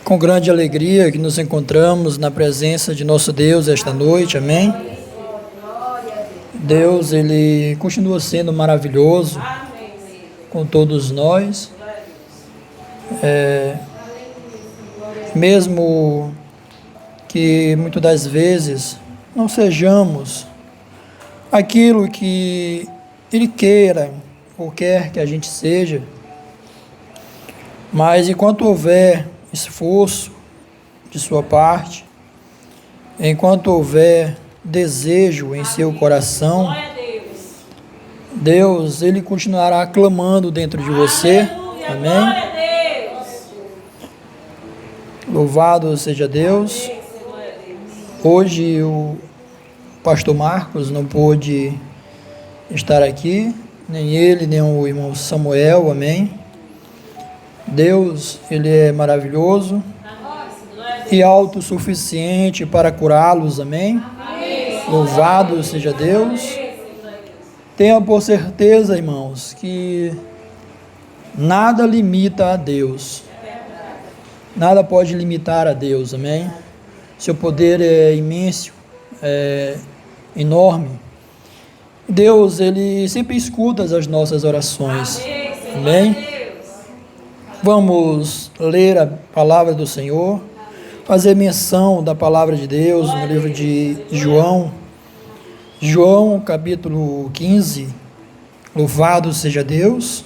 Com grande alegria que nos encontramos na presença de nosso Deus esta noite, amém? Deus, Ele continua sendo maravilhoso com todos nós, mesmo que muitas das vezes não sejamos aquilo que Ele queira ou quer que a gente seja, mas enquanto houver esforço de sua parte, enquanto houver desejo em seu coração, Deus, Ele continuará clamando dentro de você, amém? Louvado seja Deus. Hoje o pastor Marcos não pôde estar aqui, nem ele, nem o irmão Samuel, amém? Deus, Ele é maravilhoso e autossuficiente para curá-los, amém? Louvado seja Deus. Tenha por certeza, irmãos, que nada limita a Deus. Nada pode limitar a Deus, amém? Seu poder é imenso, é enorme. Deus, Ele sempre escuta as nossas orações, amém? Vamos ler a palavra do Senhor, fazer menção da palavra de Deus no livro de João. João, capítulo 15. Louvado seja Deus.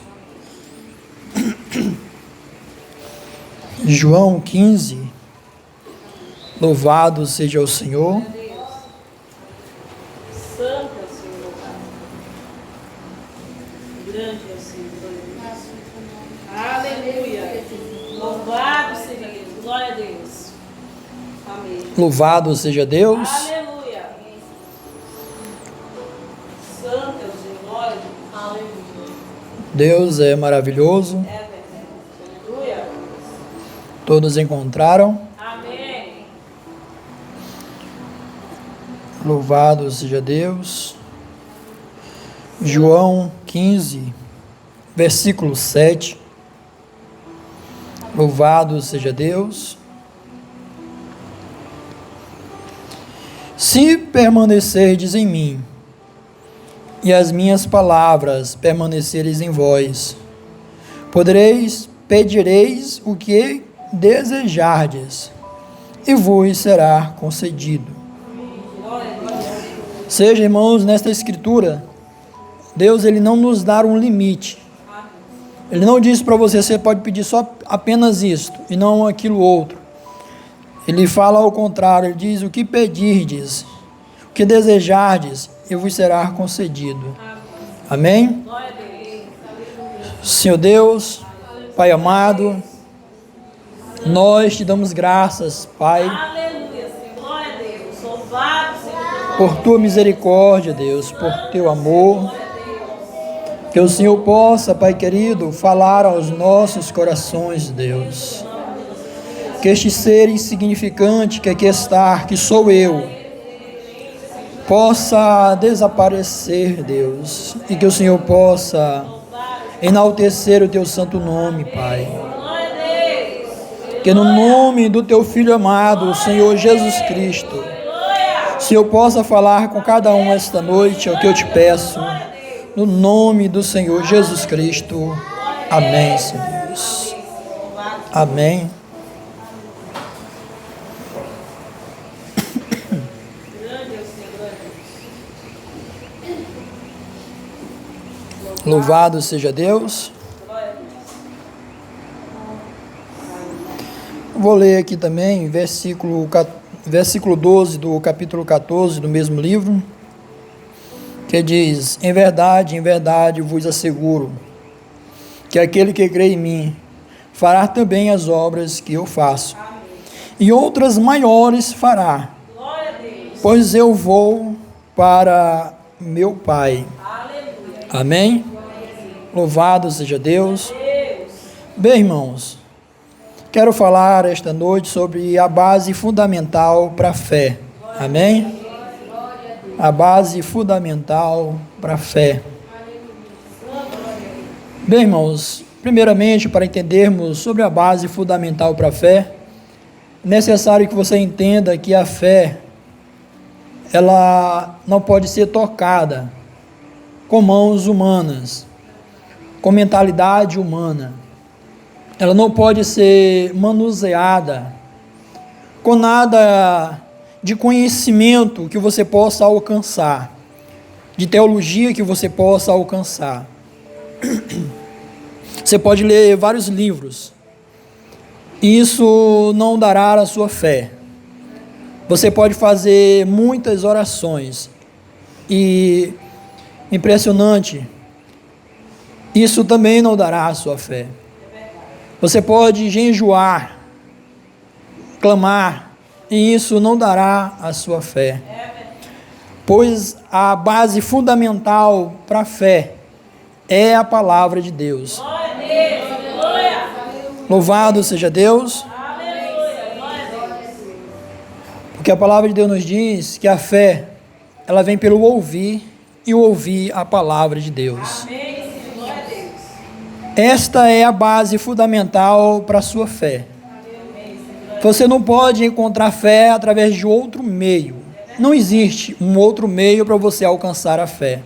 João 15. Louvado seja o Senhor. Santo é o Senhor, grande é o Senhor. Aleluia. Louvado seja Deus. Glória a Deus. Amém. Louvado seja Deus. Aleluia. Santo é o Senhor. Glória a Deus. Aleluia. Deus é maravilhoso. É verdade. Aleluia. Todos encontraram. Amém. Louvado seja Deus. João 15, versículo 7. Louvado seja Deus. Se permanecerdes em mim, e as minhas palavras permaneceres em vós, pedireis o que desejardes, e vos será concedido. Seja, irmãos, nesta escritura, Deus, Ele não nos dá um limite. Ele não diz para você pode pedir só apenas isto e não aquilo outro. Ele fala ao contrário, ele diz: o que pedirdes, o que desejardes, e vos será concedido. Amém? Senhor Deus, Pai amado, nós te damos graças, Pai, Aleluia, Senhor. Glória a Deus. Louvado seja Deus. por tua misericórdia, Deus, por teu amor. Que o Senhor possa, Pai querido, falar aos nossos corações, Deus. Que este ser insignificante que aqui está, que sou eu, possa desaparecer, Deus. E que o Senhor possa enaltecer o teu santo nome, Pai. Que no nome do teu Filho amado, o Senhor Jesus Cristo, o Senhor possa falar com cada um esta noite, é o que eu te peço. No nome do Senhor Jesus Cristo. Amém, Senhor Deus. Amém. Louvado seja Deus. Vou ler aqui também versículo 12 do capítulo 14 do mesmo livro, que diz: em verdade vos asseguro, que aquele que crê em mim, fará também as obras que eu faço, e outras maiores fará, pois eu vou para meu Pai. Amém? Louvado seja Deus. Bem, irmãos, quero falar esta noite sobre a base fundamental para a fé. Amém? A base fundamental para a fé. Bem, irmãos, primeiramente, para entendermos sobre a base fundamental para a fé, necessário que você entenda que a fé, ela não pode ser tocada com mãos humanas, com mentalidade humana. Ela não pode ser manuseada com nada de conhecimento que você possa alcançar, de teologia que você possa alcançar. Você pode ler vários livros, e isso não dará a sua fé. Você pode fazer muitas orações, e impressionante, isso também não dará a sua fé. Você pode jejuar, clamar, e isso não dará a sua fé. Pois a base fundamental para a fé é a palavra de Deus. Louvado seja Deus. Porque a palavra de Deus nos diz que a fé, ela vem pelo ouvir, e ouvir a palavra de Deus. Esta é a base fundamental para a sua fé. Você não pode encontrar fé através de outro meio. Não existe um outro meio para você alcançar a fé.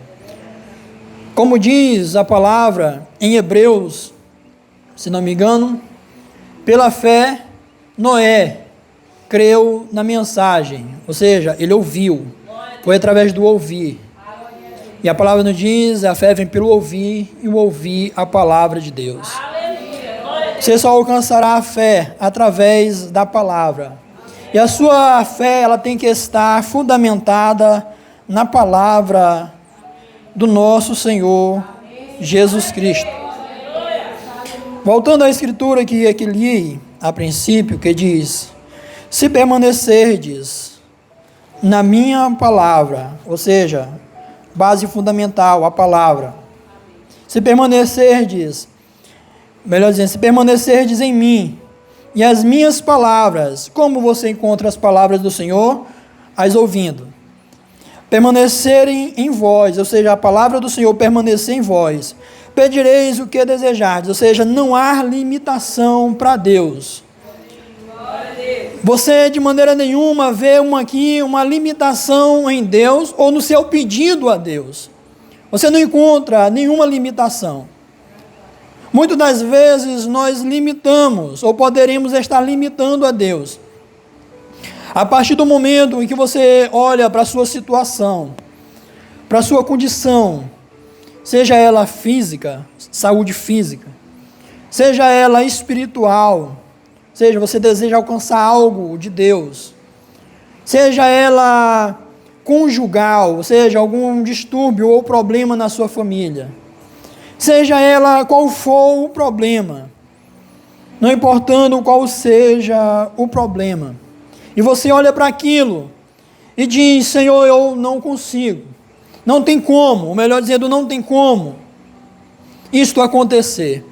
Como diz a palavra em Hebreus, se não me engano, pela fé, Noé creu na mensagem, ou seja, ele ouviu, foi através do ouvir. E a palavra nos diz, a fé vem pelo ouvir, e o ouvir a palavra de Deus. Você só alcançará a fé através da palavra. E a sua fé, ela tem que estar fundamentada na palavra do nosso Senhor Jesus Cristo. Voltando à escritura que li a princípio, que diz: se permanecerdes na minha palavra, ou seja, base fundamental, a palavra. Se permanecerdes, melhor dizendo, se permanecerdes em mim, e as minhas palavras, como você encontra as palavras do Senhor? As ouvindo. Permanecerem em vós, ou seja, a palavra do Senhor permanecer em vós. Pedireis o que desejardes, ou seja, não há limitação para Deus. Você de maneira nenhuma vê uma limitação em Deus ou no seu pedido a Deus. Você não encontra nenhuma limitação. Muitas das vezes nós limitamos, ou poderíamos estar limitando a Deus. A partir do momento em que você olha para a sua situação, para a sua condição, seja ela física, saúde física, seja ela espiritual, seja você deseja alcançar algo de Deus, seja ela conjugal, seja algum distúrbio ou problema na sua família, seja ela qual for o problema, não importando qual seja o problema, e você olha para aquilo e diz: Senhor, eu não consigo, não tem como, ou melhor dizendo, não tem como isto acontecer.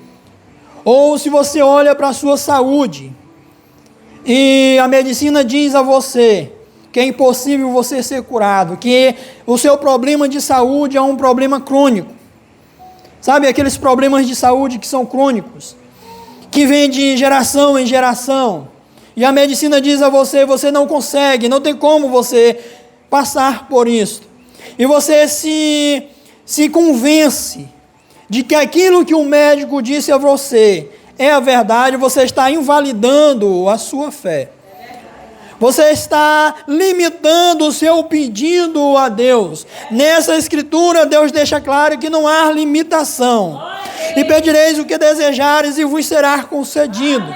Ou se você olha para a sua saúde e a medicina diz a você que é impossível você ser curado, que o seu problema de saúde é um problema crônico. Sabe, aqueles problemas de saúde que são crônicos, que vêm de geração em geração, e a medicina diz a você: você não consegue, não tem como você passar por isso. E você se convence de que aquilo que o médico disse a você é a verdade, você está invalidando a sua fé. Você está limitando o seu pedido a Deus. Nessa escritura, Deus deixa claro que não há limitação. E pedireis o que desejares e vos será concedido.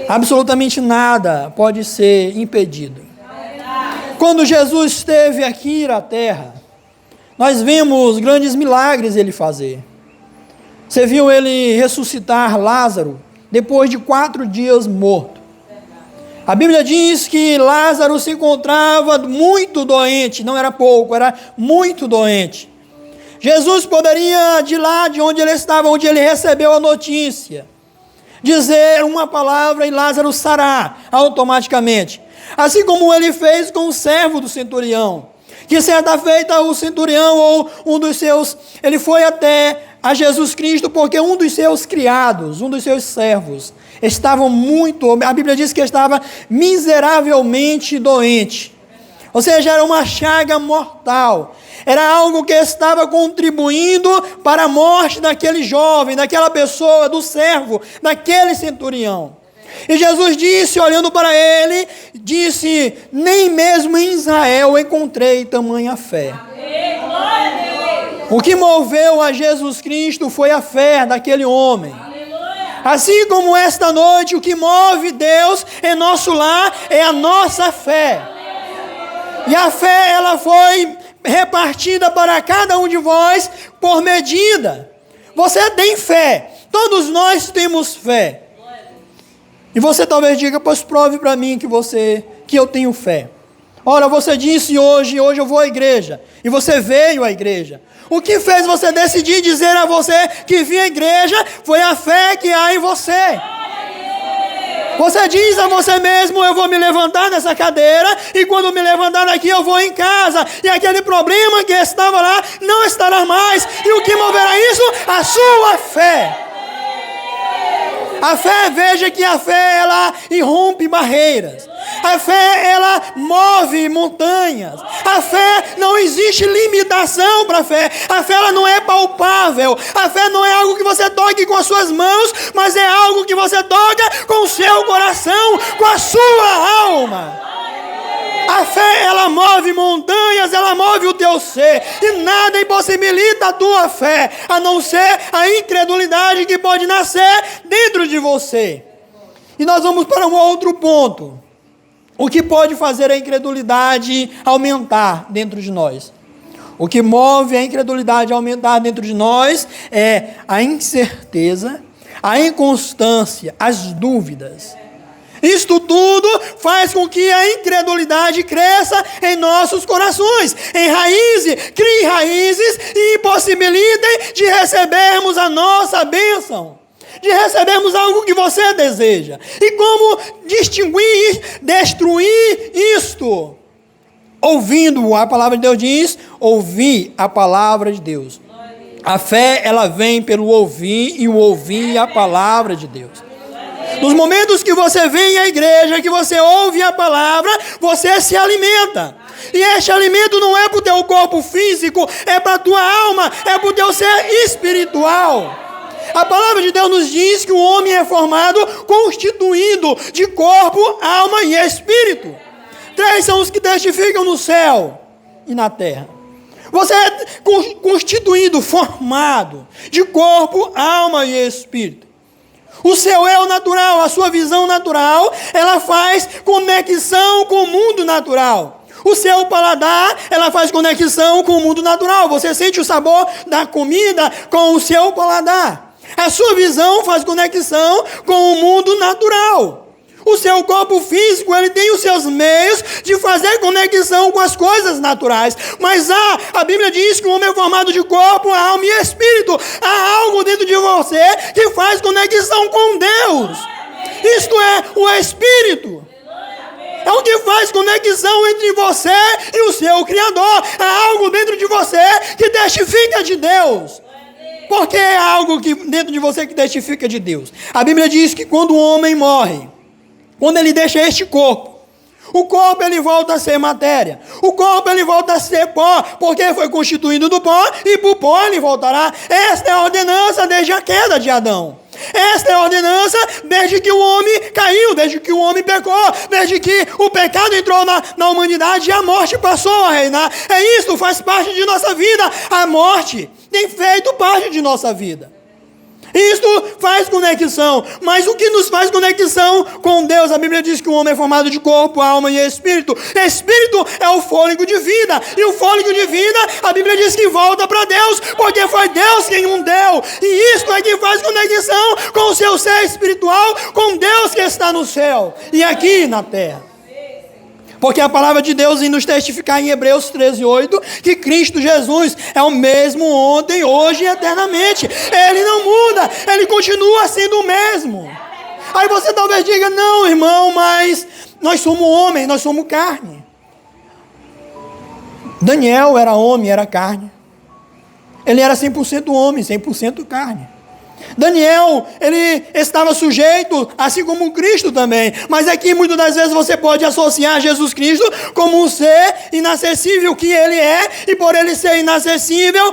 Absolutamente nada pode ser impedido. Quando Jesus esteve aqui na terra, nós vimos grandes milagres ele fazer. Você viu ele ressuscitar Lázaro depois de 4 dias morto. A Bíblia diz que Lázaro se encontrava muito doente, não era pouco, era muito doente. Jesus poderia, de lá de onde ele estava, onde ele recebeu a notícia, dizer uma palavra e Lázaro sará automaticamente. Assim como ele fez com o servo do centurião, que certa feita o centurião ou um dos seus, ele foi até a Jesus Cristo porque um dos seus criados, um dos seus servos, estavam a Bíblia diz que estava miseravelmente doente. Ou seja, era uma chaga mortal. Era algo que estava contribuindo para a morte daquele jovem, daquela pessoa, do servo, daquele centurião. E Jesus disse, olhando para ele, disse: nem mesmo em Israel encontrei tamanha fé. O que moveu a Jesus Cristo foi a fé daquele homem. Assim como esta noite, o que move Deus em nosso lar é a nossa fé. E a fé, ela foi repartida para cada um de vós por medida. Você tem fé. Todos nós temos fé. E você talvez diga: pois prove para mim que eu tenho fé. Ora, você disse hoje eu vou à igreja. E você veio à igreja. O que fez você decidir dizer a você que vinha à igreja foi a fé que há em você. Você diz a você mesmo: eu vou me levantar nessa cadeira, e quando me levantar daqui eu vou em casa, e aquele problema que estava lá não estará mais. E o que moverá isso? A sua fé. A fé, veja que a fé, ela irrompe barreiras. A fé, ela move montanhas. A fé, não existe limitação para a fé. A fé, ela não é palpável. A fé não é algo que você toque com as suas mãos, mas é algo que você toca com o seu coração, com a sua alma. A fé, ela move montanhas, ela move o teu ser, e nada impossibilita a tua fé, a não ser a incredulidade que pode nascer dentro de você. E nós vamos para um outro ponto. O que pode fazer a incredulidade aumentar dentro de nós? O que move a incredulidade a aumentar dentro de nós é a incerteza, a inconstância, as dúvidas. Isto tudo faz com que a incredulidade cresça em nossos corações, crie raízes e impossibilitem de recebermos a nossa bênção, de recebermos algo que você deseja. E como destruir isto? Ouvindo, a palavra de Deus diz: ouvir a palavra de Deus. A fé, ela vem pelo ouvir, e o ouvir a palavra de Deus. Nos momentos que você vem à igreja, que você ouve a palavra, você se alimenta. E este alimento não é para o teu corpo físico, é para a tua alma, é para o teu ser espiritual. A palavra de Deus nos diz que o homem é formado, constituído de corpo, alma e espírito. 3 são os que testificam no céu e na terra. Você é constituído, formado de corpo, alma e espírito. O seu eu natural, a sua visão natural, ela faz conexão com o mundo natural. O seu paladar, ela faz conexão com o mundo natural. Você sente o sabor da comida com o seu paladar. A sua visão faz conexão com o mundo natural. O seu corpo físico, ele tem os seus meios de fazer conexão com as coisas naturais. Mas a Bíblia diz que o homem é formado de corpo, alma e espírito. Há algo dentro de você que faz conexão com Deus. Isto é o espírito. É o que faz conexão entre você e o seu Criador. Há algo dentro de você que testifica de Deus. Porque é algo dentro de você que testifica de Deus. A Bíblia diz que quando o homem morre, quando ele deixa este corpo, o corpo ele volta a ser matéria. O corpo ele volta a ser pó, porque foi constituído do pó, e para o pó ele voltará. Esta é a ordenança desde a queda de Adão. Esta é a ordenança desde que o homem caiu, desde que o homem pecou, desde que o pecado entrou na humanidade e a morte passou a reinar. É isso, faz parte de nossa vida. A morte tem feito parte de nossa vida. Isto faz conexão, mas o que nos faz conexão com Deus? A Bíblia diz que o homem é formado de corpo, alma e espírito. Espírito é o fôlego de vida, e o fôlego de vida, a Bíblia diz que volta para Deus, porque foi Deus quem o deu. E isto é que faz conexão com o seu ser espiritual, com Deus que está no céu e aqui na terra. Porque a palavra de Deus vem nos testificar em Hebreus 13:8 que Cristo Jesus é o mesmo ontem, hoje e eternamente. Ele não muda, ele continua sendo o mesmo. Aí você talvez diga: não, irmão, mas nós somos homens, nós somos carne. Daniel era homem, era carne. Ele era 100% homem, 100% carne. Daniel, ele estava sujeito, assim como Cristo também. Mas aqui, muitas das vezes, você pode associar Jesus Cristo como um ser inacessível que ele é. E por ele ser inacessível,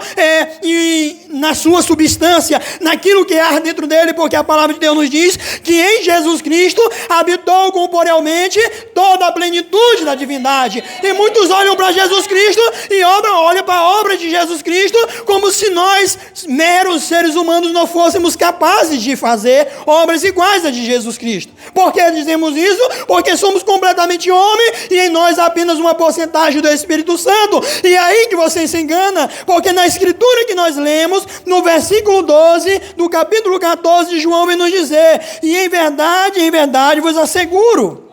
e na sua substância, naquilo que há dentro dele, porque a palavra de Deus nos diz que em Jesus Cristo habitou corporealmente toda a plenitude da divindade. E muitos olham para Jesus Cristo e olham para a obra de Jesus Cristo como se nós, meros seres humanos, não fôssemos capazes de fazer obras iguais às de Jesus Cristo. Por que dizemos isso? Porque somos completamente homem e em nós apenas uma porcentagem do Espírito Santo. E é aí que você se engana, porque na escritura que nós lemos, no versículo 12 do capítulo 14 de João, vem nos dizer: e em verdade vos asseguro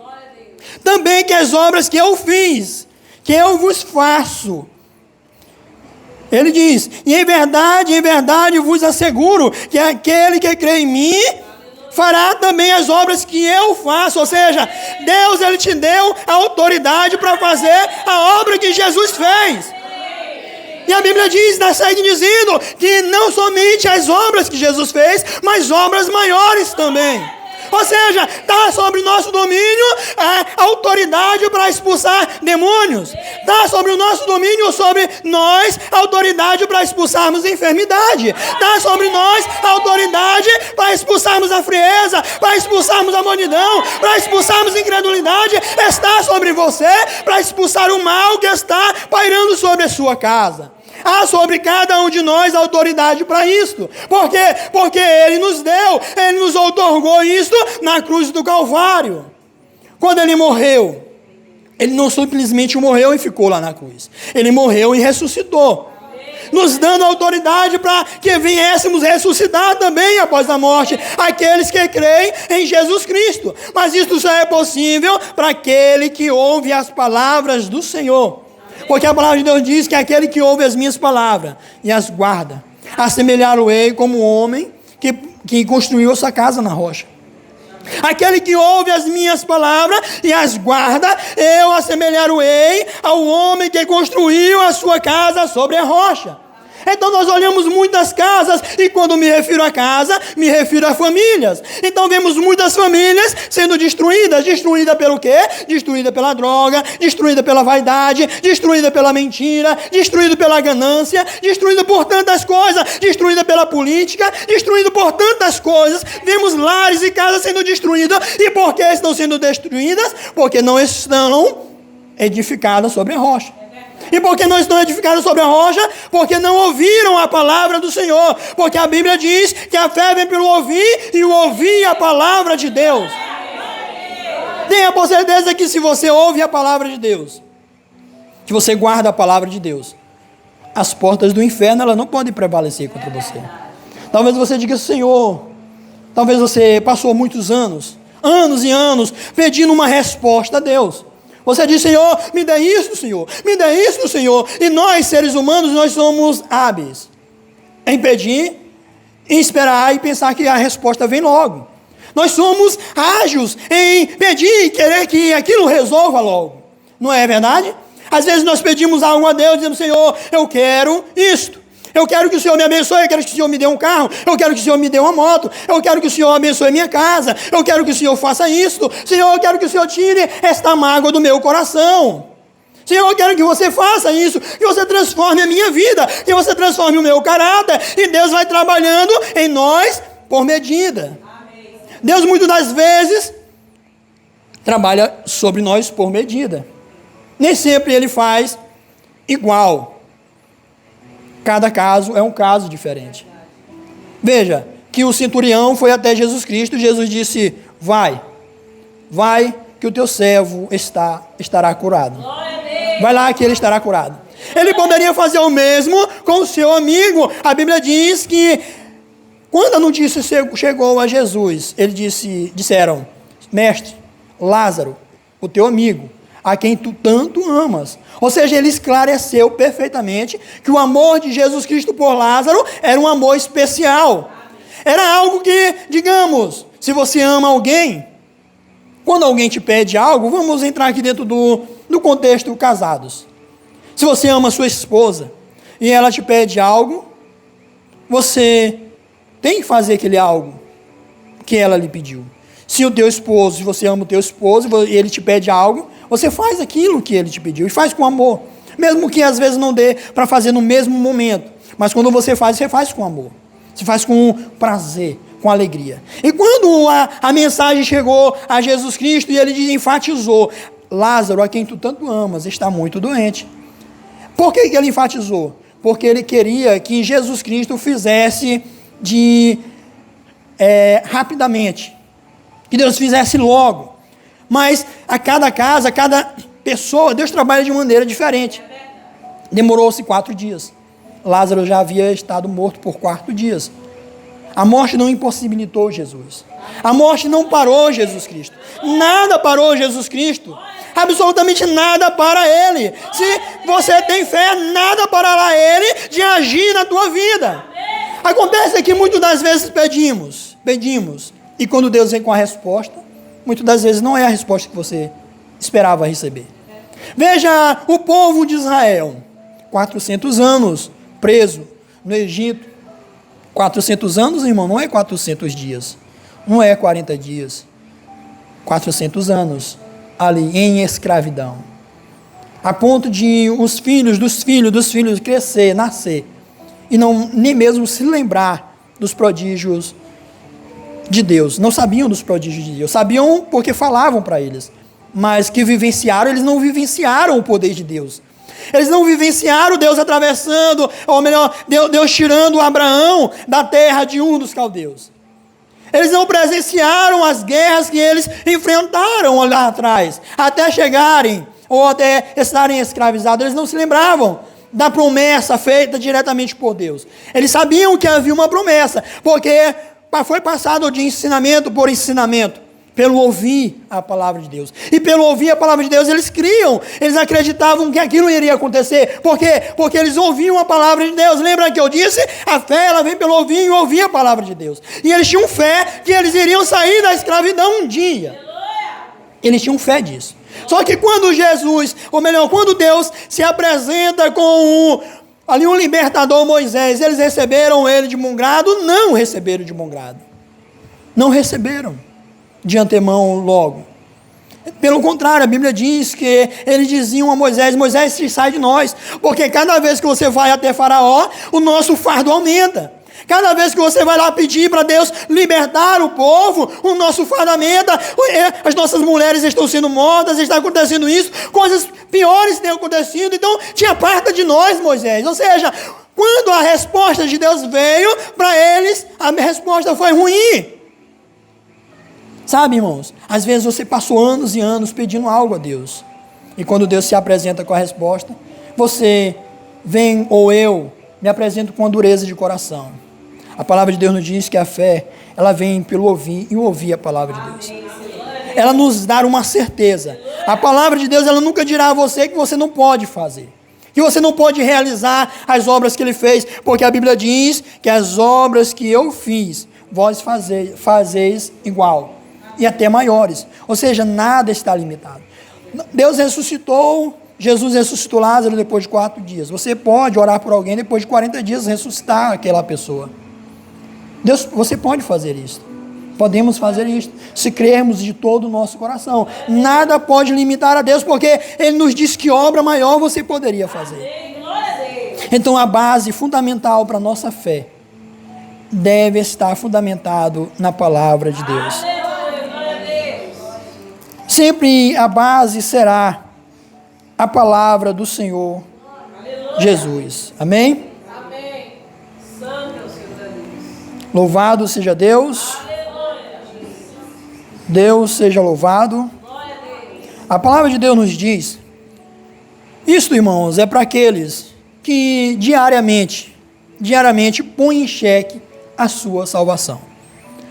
também que as obras que eu fiz, que eu vos faço. Ele diz: e em verdade vos asseguro que aquele que crê em mim fará também as obras que eu faço. Ou seja, Deus, ele te deu a autoridade para fazer a obra que Jesus fez. E a Bíblia diz, segue dizendo, que não somente as obras que Jesus fez, mas obras maiores também. Ou seja, está sobre o nosso domínio a autoridade para expulsar demônios. Está sobre o nosso domínio, sobre nós, a autoridade para expulsarmos a enfermidade. Está sobre nós a autoridade para expulsarmos a frieza, para expulsarmos a monidão, para expulsarmos a incredulidade. Está sobre você para expulsar o mal que está pairando sobre a sua casa. Há sobre cada um de nós autoridade para isto. Por quê? Porque Ele nos deu, Ele nos outorgou isto na cruz do Calvário. Quando Ele morreu, Ele não simplesmente morreu e ficou lá na cruz. Ele morreu e ressuscitou, nos dando autoridade para que viéssemos ressuscitar também após a morte aqueles que creem em Jesus Cristo. Mas isto só é possível para aquele que ouve as palavras do Senhor. Porque a palavra de Deus diz que aquele que ouve as minhas palavras e as guarda, assemelhar-o-ei como um homem que construiu sua casa na rocha. Aquele que ouve as minhas palavras e as guarda, eu assemelhar-o-ei ao homem que construiu a sua casa sobre a rocha. Então nós olhamos muitas casas, e quando me refiro a casa, me refiro a famílias. Então vemos muitas famílias sendo destruídas. Destruída pelo quê? Destruída pela droga, destruída pela vaidade, destruída pela mentira, destruída pela ganância, destruída por tantas coisas, destruída pela política, destruída por tantas coisas. Vemos lares e casas sendo destruídas. E por que estão sendo destruídas? Porque não estão edificadas sobre a rocha. E porque não estão edificados sobre a rocha? Porque não ouviram a palavra do Senhor. Porque a Bíblia diz que a fé vem pelo ouvir, e o ouvir a palavra de Deus. Tenha por certeza que se você ouve a palavra de Deus, que você guarda a palavra de Deus, as portas do inferno, elas não podem prevalecer contra você. Talvez você diga: Senhor, talvez você passou muitos anos e anos, pedindo uma resposta a Deus. Você diz: Senhor, me dê isso, Senhor, me dê isso, Senhor. E nós, seres humanos, nós somos hábeis em pedir, em esperar e pensar que a resposta vem logo. Nós somos ágeis em pedir e querer que aquilo resolva logo. Não é verdade? Às vezes nós pedimos algo a Deus, dizemos: Senhor, eu quero isto. Eu quero que o Senhor me abençoe, eu quero que o Senhor me dê um carro, eu quero que o Senhor me dê uma moto, eu quero que o Senhor abençoe minha casa, eu quero que o Senhor faça isto. Senhor, eu quero que o Senhor tire esta mágoa do meu coração. Senhor, eu quero que você faça isso, que você transforme a minha vida, que você transforme o meu caráter, e Deus vai trabalhando em nós por medida. Amém. Deus muitas das vezes trabalha sobre nós por medida. Nem sempre Ele faz igual. Cada caso é um caso diferente. Veja, que o centurião foi até Jesus Cristo. Jesus disse: vai, que o teu servo estará curado. Vai lá que ele estará curado. Ele poderia fazer o mesmo com o seu amigo. A Bíblia diz que quando a notícia chegou a Jesus, disseram: mestre, Lázaro, o teu amigo, a quem tu tanto amas. Ou seja, ele esclareceu perfeitamente que o amor de Jesus Cristo por Lázaro era um amor especial. Era algo que, digamos, se você ama alguém, quando alguém te pede algo, vamos entrar aqui dentro do contexto casados. Se você ama sua esposa e ela te pede algo, você tem que fazer aquele algo que ela lhe pediu. Se o teu esposo, se você ama o teu esposo e ele te pede algo, você faz aquilo que ele te pediu e faz com amor. Mesmo que às vezes não dê para fazer no mesmo momento. Mas quando você faz com amor. Você faz com prazer, com alegria. E quando a mensagem chegou a Jesus Cristo e ele enfatizou: Lázaro, a quem tu tanto amas, está muito doente. Por que ele enfatizou? Porque ele queria que Jesus Cristo fizesse rapidamente. Que Deus fizesse logo. Mas a cada casa, a cada pessoa, Deus trabalha de maneira diferente. Demorou-se 4 dias. Lázaro já havia estado morto por 4 dias. A morte não impossibilitou Jesus. A morte não parou Jesus Cristo. Nada parou Jesus Cristo. Absolutamente nada para Ele. Se você tem fé, nada parará Ele de agir na tua vida. Acontece que muitas das vezes pedimos. E quando Deus vem com a resposta, muitas das vezes não é a resposta que você esperava receber. Veja o povo de Israel, 400 anos preso no Egito. 400 anos, irmão, não é 400 dias, não é 40 dias. 400 anos ali em escravidão. A ponto de os filhos dos filhos crescer, nascer, e não nem mesmo se lembrar dos prodígios de Deus. Não sabiam dos prodígios de Deus. Sabiam porque falavam para eles. Mas que vivenciaram, eles não vivenciaram o poder de Deus. Eles não vivenciaram Deus atravessando, ou melhor, Deus tirando Abraão da terra de Ur dos caldeus. Eles não presenciaram as guerras que eles enfrentaram lá atrás, até chegarem, ou até estarem escravizados. Eles não se lembravam da promessa feita diretamente por Deus. Eles sabiam que havia uma promessa, porque foi passado de ensinamento por ensinamento, pelo ouvir a palavra de Deus. E pelo ouvir a palavra de Deus, eles criam, eles acreditavam que aquilo iria acontecer. Por quê? Porque eles ouviam a palavra de Deus. Lembra que eu disse? A fé, ela vem pelo ouvir e ouvir a palavra de Deus. E eles tinham fé que eles iriam sair da escravidão um dia. Eles tinham fé disso. Só que quando Jesus, ou melhor, quando Deus se apresenta com um libertador, Moisés, eles receberam ele de bom grado? Não receberam de bom grado. Não receberam de antemão logo. Pelo contrário, a Bíblia diz que eles diziam a Moisés: Moisés, se sai de nós, porque cada vez que você vai até Faraó, o nosso fardo aumenta. Cada vez que você vai lá pedir para Deus libertar o povo, o nosso fardo aumenta. As nossas mulheres estão sendo mortas, está acontecendo isso, coisas piores têm acontecido. Então, te aparta de nós, Moisés. Ou seja, quando a resposta de Deus veio para eles, a resposta foi ruim. Sabe, irmãos, às vezes você passou anos e anos pedindo algo a Deus, e quando Deus se apresenta com a resposta, você vem, ou eu, me apresento com a dureza de coração. A palavra de Deus nos diz que a fé, ela vem pelo ouvir, e ouvir a palavra de Deus. Ela nos dá uma certeza. A palavra de Deus, ela nunca dirá a você que você não pode fazer, que você não pode realizar as obras que Ele fez, porque a Bíblia diz que as obras que eu fiz, vós fazeis igual, e até maiores. Ou seja, nada está limitado. Deus ressuscitou, Jesus ressuscitou Lázaro depois de 4 dias. Você pode orar por alguém depois de 40 dias ressuscitar aquela pessoa. Você pode fazer isso. Podemos fazer isso, se crermos de todo o nosso coração. Nada pode limitar a Deus, porque Ele nos diz que obra maior você poderia fazer. Então a base fundamental para a nossa fé deve estar fundamentado na palavra de Deus. Sempre a base será a palavra do Senhor Jesus. Amém? Amém. Santo é o Senhor Deus. Louvado seja Deus. Deus seja louvado. A palavra de Deus nos diz, isto, irmãos, é para aqueles que diariamente põem em xeque a sua salvação.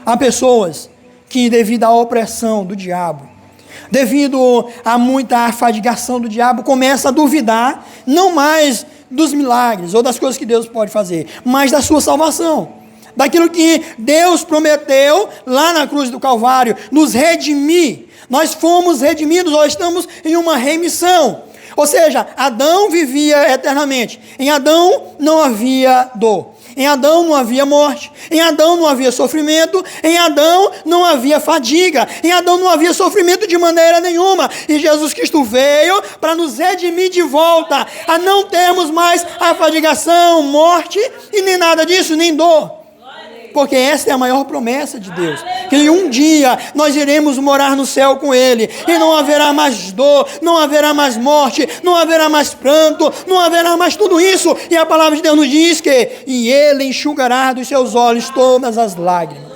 Há pessoas que, devido à opressão do diabo, devido a muita afadigação do diabo, começa a duvidar, não mais dos milagres ou das coisas que Deus pode fazer, mas da sua salvação, daquilo que Deus prometeu lá na cruz do Calvário, nos redimir. Nós fomos redimidos, ou estamos em uma remissão. Ou seja, Adão vivia eternamente. Em Adão não havia dor. Em Adão não havia morte. Em Adão não havia sofrimento. Em Adão não havia fadiga. Em Adão não havia sofrimento de maneira nenhuma. E Jesus Cristo veio para nos redimir de volta, a não termos mais a fadigação, morte e nem nada disso, nem dor. Porque essa é a maior promessa de Deus, que um dia nós iremos morar no céu com Ele, e não haverá mais dor, não haverá mais morte, não haverá mais pranto, não haverá mais tudo isso, e a palavra de Deus nos diz que, e Ele enxugará dos seus olhos todas as lágrimas.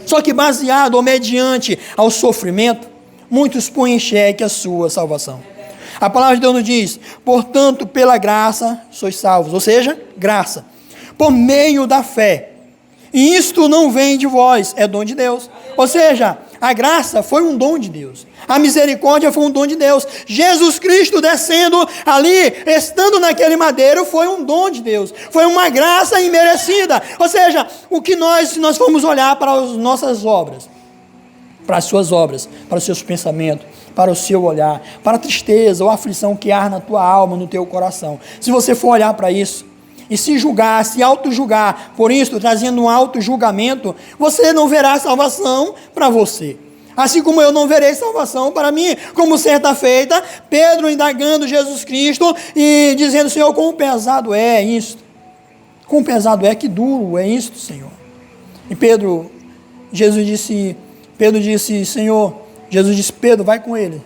Só que baseado ou mediante ao sofrimento, muitos põem em xeque a sua salvação. A palavra de Deus nos diz, portanto, pela graça sois salvos, ou seja, graça, por meio da fé. E isto não vem de vós, é dom de Deus. Ou seja, a graça foi um dom de Deus. A misericórdia foi um dom de Deus. Jesus Cristo descendo ali, estando naquele madeiro, foi um dom de Deus. Foi uma graça imerecida. Ou seja, o que se nós formos olhar para as nossas obras, para as suas obras, para os seus pensamentos, para o seu olhar, para a tristeza ou a aflição que há na tua alma, no teu coração. Se você for olhar para isso, e se julgar, se auto-julgar, por isso, trazendo um auto-julgamento, você não verá salvação para você. Assim como eu não verei salvação para mim. Como certa feita, Pedro indagando Jesus Cristo e dizendo, Senhor, quão pesado é isto? Quão pesado é, que duro é isto, Senhor? E Pedro disse, Senhor, Jesus disse, Pedro, vai com ele.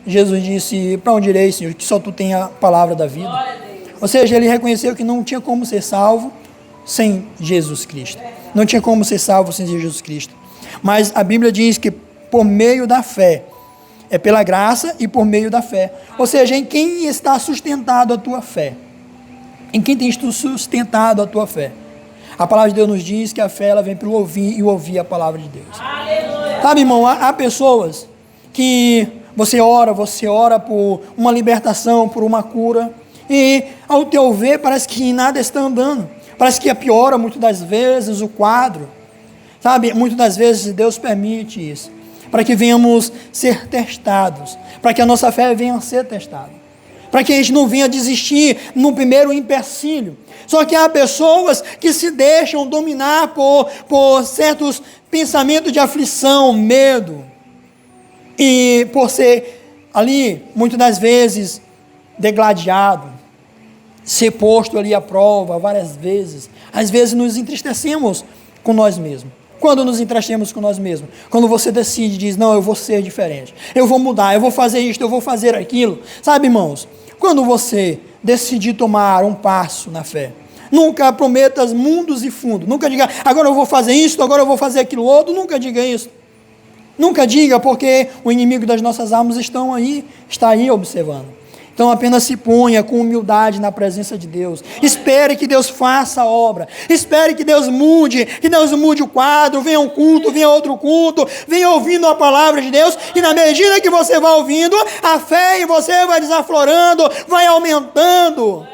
Jesus disse, para onde irei, Senhor, que só tu tem a palavra da vida. Ou seja, ele reconheceu que não tinha como ser salvo sem Jesus Cristo. Não tinha como ser salvo sem Jesus Cristo. Mas a Bíblia diz que por meio da fé, é pela graça e por meio da fé. Ou seja, em quem está sustentado a tua fé? Em quem tem sustentado a tua fé? A palavra de Deus nos diz que a fé ela vem pelo ouvir e ouvir a palavra de Deus. Aleluia. Sabe, irmão, há pessoas que você ora por uma libertação, por uma cura, e ao teu ver parece que nada está andando, parece que piora muitas das vezes o quadro, sabe, muitas das vezes Deus permite isso, para que venhamos ser testados, para que a nossa fé venha a ser testada, para que a gente não venha desistir no primeiro empecilho. Só que há pessoas que se deixam dominar por certos pensamentos de aflição, medo, e por ser ali, muitas das vezes, degladiado, ser posto ali à prova várias vezes. Às vezes nos entristecemos com nós mesmos. Quando nos entristecemos com nós mesmos? Quando você decide, diz, não, eu vou ser diferente, eu vou mudar, eu vou fazer isto, eu vou fazer aquilo. Sabe, irmãos, quando você decidir tomar um passo na fé, nunca prometa mundos e fundos, nunca diga, agora eu vou fazer isso, agora eu vou fazer aquilo outro, nunca diga isso. Nunca diga, porque o inimigo das nossas almas está aí observando. Então apenas se ponha com humildade na presença de Deus. Espere que Deus faça a obra. Espere que Deus mude o quadro. Venha um culto, venha outro culto. Venha ouvindo a palavra de Deus. E na medida que você vai ouvindo, a fé em você vai desaflorando, vai aumentando.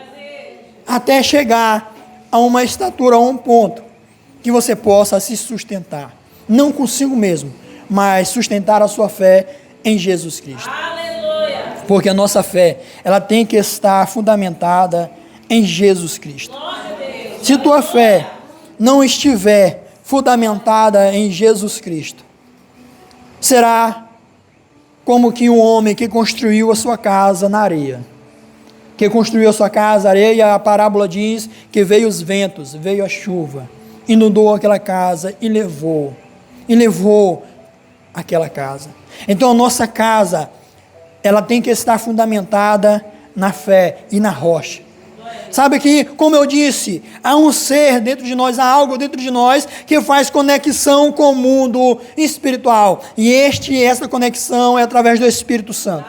Até chegar a uma estatura, a um ponto que você possa se sustentar. Não consigo mesmo, mas sustentar a sua fé em Jesus Cristo. Porque a nossa fé, ela tem que estar fundamentada em Jesus Cristo. Se tua fé não estiver fundamentada em Jesus Cristo, será como que um homem que construiu a sua casa na areia. Que construiu a sua casa na areia, a parábola diz que veio os ventos, veio a chuva, inundou aquela casa e levou aquela casa. Então a nossa casa, ela tem que estar fundamentada na fé e na rocha. Sabe que, como eu disse, há um ser dentro de nós, há algo dentro de nós que faz conexão com o mundo espiritual. E essa conexão é através do Espírito Santo.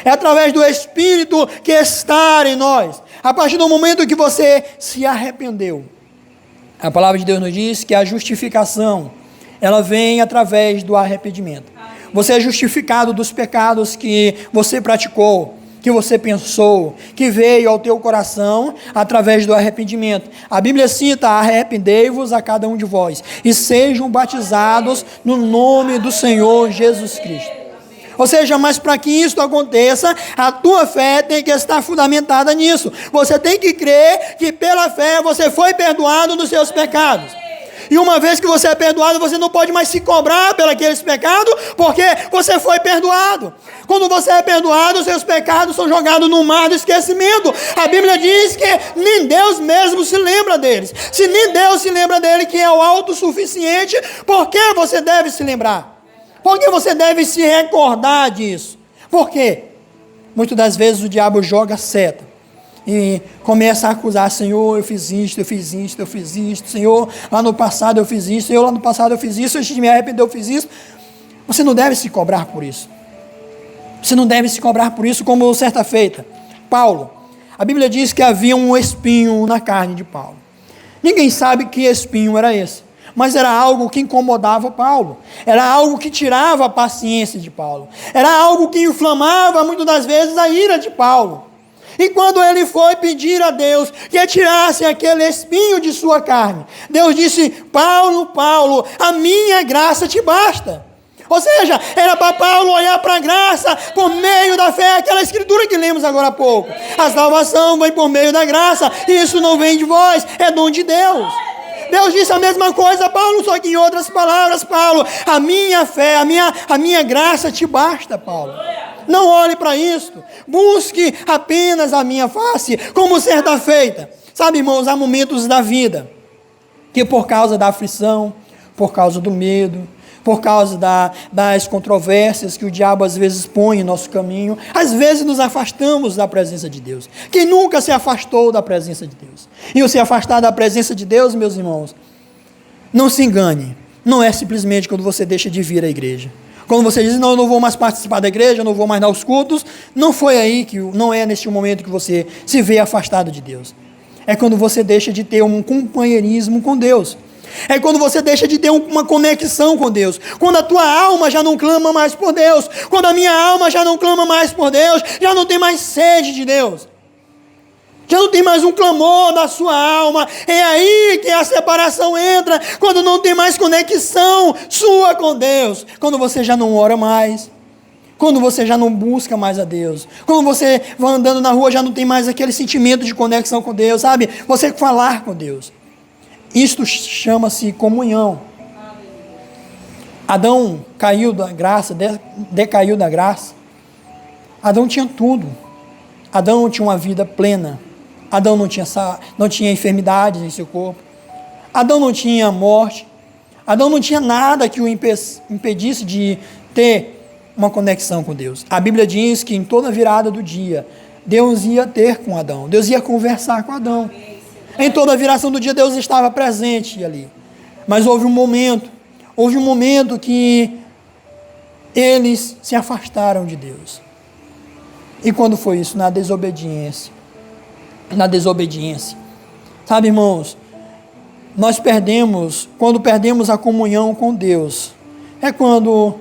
É através do Espírito que está em nós. A partir do momento que você se arrependeu, a palavra de Deus nos diz que a justificação, ela vem através do arrependimento. Você é justificado dos pecados que você praticou, que você pensou, que veio ao teu coração através do arrependimento. A Bíblia cita, arrependei-vos a cada um de vós, e sejam batizados no nome do Senhor Jesus Cristo. Ou seja, mas para que isso aconteça, a tua fé tem que estar fundamentada nisso. Você tem que crer que pela fé você foi perdoado dos seus pecados. E uma vez que você é perdoado, você não pode mais se cobrar pelos pecados, porque você foi perdoado. Quando você é perdoado, os seus pecados são jogados no mar do esquecimento. A Bíblia diz que nem Deus mesmo se lembra deles. Se nem Deus se lembra dele, que é o autossuficiente, por que você deve se lembrar? Por que você deve se recordar disso? Por quê? Muitas das vezes o diabo joga seta e começa a acusar: Senhor, eu fiz isto, Senhor, lá no passado eu fiz isso, Senhor, lá no passado eu fiz isso, antes de me arrepender eu fiz isso. Você não deve se cobrar por isso. Você não deve se cobrar por isso, como certa feita. Paulo, a Bíblia diz que havia um espinho na carne de Paulo. Ninguém sabe que espinho era esse, mas era algo que incomodava Paulo, era algo que tirava a paciência de Paulo, era algo que inflamava muitas das vezes a ira de Paulo. E quando ele foi pedir a Deus que tirasse aquele espinho de sua carne, Deus disse: Paulo, Paulo, a minha graça te basta. Ou seja, era para Paulo olhar para a graça por meio da fé, aquela escritura que lemos agora há pouco. A salvação vem por meio da graça, isso não vem de vós, é dom de Deus. Deus disse a mesma coisa a Paulo, só que em outras palavras: Paulo, a minha fé, a minha graça te basta, Paulo. Não olhe para isto, busque apenas a minha face, como certa feita. Sabe, irmãos, há momentos da vida que por causa da aflição, por causa do medo, por causa das controvérsias que o diabo às vezes põe em nosso caminho, às vezes nos afastamos da presença de Deus. Quem nunca se afastou da presença de Deus? E o se afastar da presença de Deus, meus irmãos, não se engane, não é simplesmente quando você deixa de vir à igreja. Quando você diz: não, eu não vou mais participar da igreja, eu não vou mais dar os cultos, não é neste momento que você se vê afastado de Deus. É quando você deixa de ter um companheirismo com Deus. É quando você deixa de ter uma conexão com Deus. Quando a tua alma já não clama mais por Deus. Quando a minha alma já não clama mais por Deus. Já não tem mais sede de Deus. Já não tem mais um clamor da sua alma. É aí que a separação entra. Quando não tem mais conexão sua com Deus. Quando você já não ora mais. Quando você já não busca mais a Deus. Quando você vai andando na rua, já não tem mais aquele sentimento de conexão com Deus, sabe? Você falar com Deus. Isto chama-se comunhão. Adão caiu da graça, decaiu da graça. Adão tinha tudo. Adão tinha uma vida plena. Adão não tinha enfermidades em seu corpo. Adão não tinha morte. Adão não tinha nada que o impedisse de ter uma conexão com Deus. A Bíblia diz que em toda virada do dia, Deus ia ter com Adão. Deus ia conversar com Adão. Em toda a viração do dia, Deus estava presente ali. Mas houve um momento que eles se afastaram de Deus. E quando foi isso? Na desobediência. Sabe, irmãos, quando perdemos a comunhão com Deus, é quando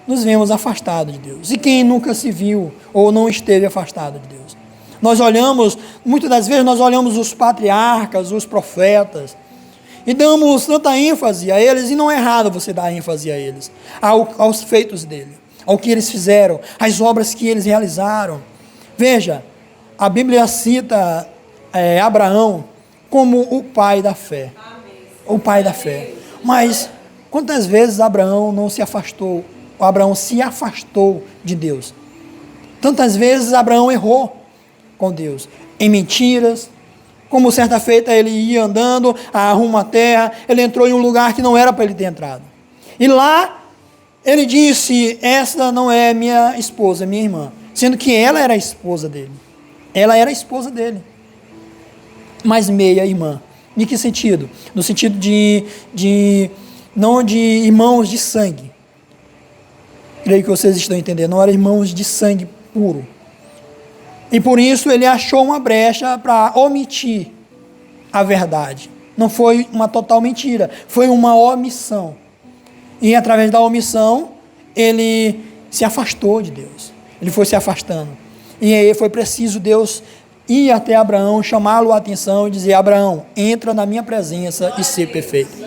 nos vemos afastados de Deus. E quem nunca se viu ou não esteve afastado de Deus? Muitas das vezes nós olhamos os patriarcas, os profetas, e damos tanta ênfase a eles, e não é errado você dar ênfase a eles, aos feitos dele, ao que eles fizeram, às obras que eles realizaram. Veja, a Bíblia cita Abraão como o pai da fé. O pai da fé. Mas quantas vezes Abraão se afastou de Deus? Tantas vezes Abraão errou com Deus, em mentiras, como certa feita ele ia andando rumo à terra, ele entrou em um lugar que não era para ele ter entrado, e lá ele disse: esta não é minha esposa, minha irmã, sendo que ela era a esposa dele, mas meia irmã. Em que sentido? No sentido não de irmãos de sangue, creio que vocês estão entendendo, não eram irmãos de sangue puro. E por isso ele achou uma brecha para omitir a verdade. Não foi uma total mentira, foi uma omissão. E através da omissão, ele se afastou de Deus. Ele foi se afastando. E aí foi preciso Deus ir até Abraão, chamá-lo a atenção e dizer: Abraão, entra na minha presença e ser perfeito.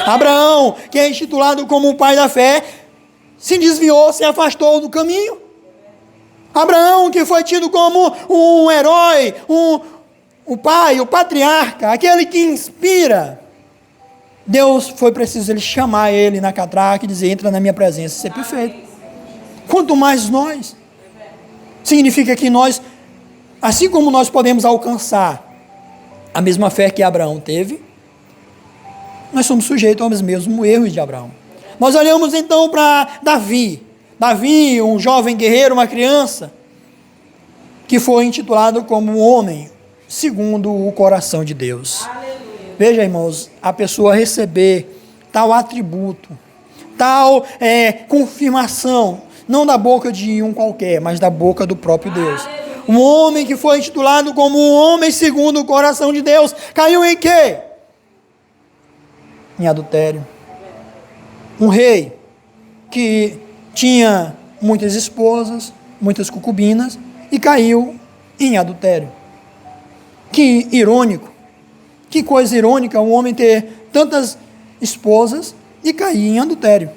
Abraão, que é intitulado como o pai da fé, se desviou, se afastou do caminho. Abraão, que foi tido como um herói, o pai, o patriarca, aquele que inspira. Deus foi preciso ele chamar ele na catraca e dizer: entra na minha presença, ser perfeito. Quanto mais nós. Significa que nós, assim como nós podemos alcançar a mesma fé que Abraão teve, nós somos sujeitos aos mesmos erros de Abraão. Nós olhamos então para Davi, um jovem guerreiro, uma criança, que foi intitulado como um homem segundo o coração de Deus. Aleluia. Veja, irmãos, a pessoa receber tal atributo, tal confirmação, não da boca de um qualquer, mas da boca do próprio Deus. Aleluia. Um homem que foi intitulado como um homem segundo o coração de Deus, caiu em quê? Em adultério. Um rei que tinha muitas esposas, muitas concubinas, e caiu em adultério. Que irônico, que coisa irônica um homem ter tantas esposas e cair em adultério.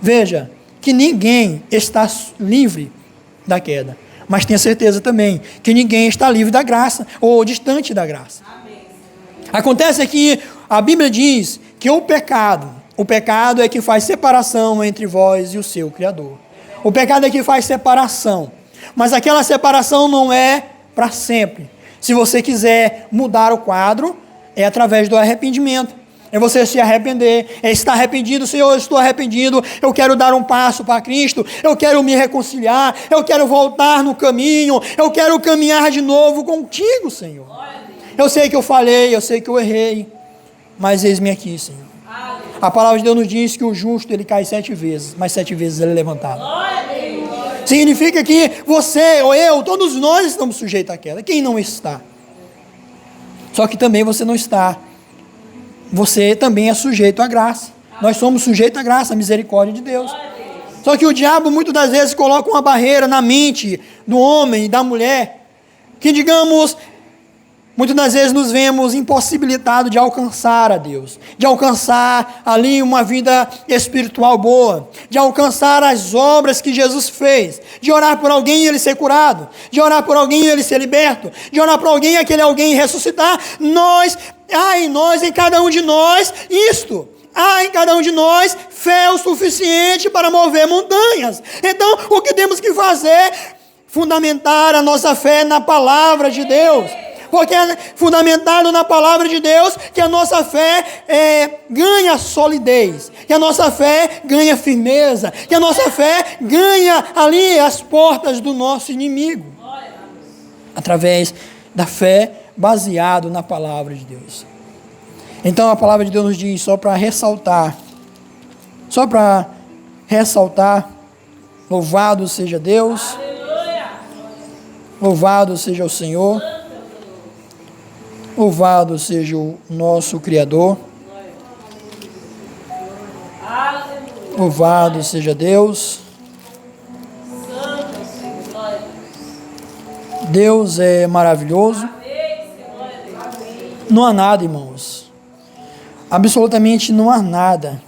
Veja, que ninguém está livre da queda, mas tenha certeza também que ninguém está livre da graça, ou distante da graça. Amém. Acontece que a Bíblia diz que o pecado é que faz separação entre vós e o seu Criador. O pecado é que faz separação, mas aquela separação não é para sempre. Se você quiser mudar o quadro, é através do arrependimento. É você se arrepender, é estar arrependido. Senhor, eu estou arrependido, eu quero dar um passo para Cristo, eu quero me reconciliar, eu quero voltar no caminho, eu quero caminhar de novo contigo, Senhor. Eu sei que eu falhei, eu sei que eu errei, mas eis-me aqui, Senhor. A palavra de Deus nos diz que o justo ele cai 7 vezes, mas 7 vezes ele é levantado. Significa que você ou eu, todos nós estamos sujeitos à queda. Quem não está? Só que também você não está. Você também é sujeito à graça. Nós somos sujeitos à graça, à misericórdia de Deus. Só que o diabo muitas das vezes coloca uma barreira na mente do homem e da mulher, que digamos, muitas das vezes nos vemos impossibilitados de alcançar a Deus, de alcançar ali uma vida espiritual boa, de alcançar as obras que Jesus fez, de orar por alguém e ele ser curado, de orar por alguém e ele ser liberto, de orar por alguém e aquele alguém ressuscitar. Há em cada um de nós isto. Há em cada um de nós fé o suficiente para mover montanhas. Então, o que temos que fazer? Fundamentar a nossa fé na palavra de Deus. Porque é fundamentado na palavra de Deus que a nossa fé ganha solidez, que a nossa fé ganha firmeza, que a nossa fé ganha ali as portas do nosso inimigo. Através da fé baseado na palavra de Deus. Então a palavra de Deus nos diz, só para ressaltar, louvado seja Deus, louvado seja o Senhor, louvado seja o nosso Criador, louvado seja Deus. Deus é maravilhoso. Não há nada, irmãos, absolutamente não há nada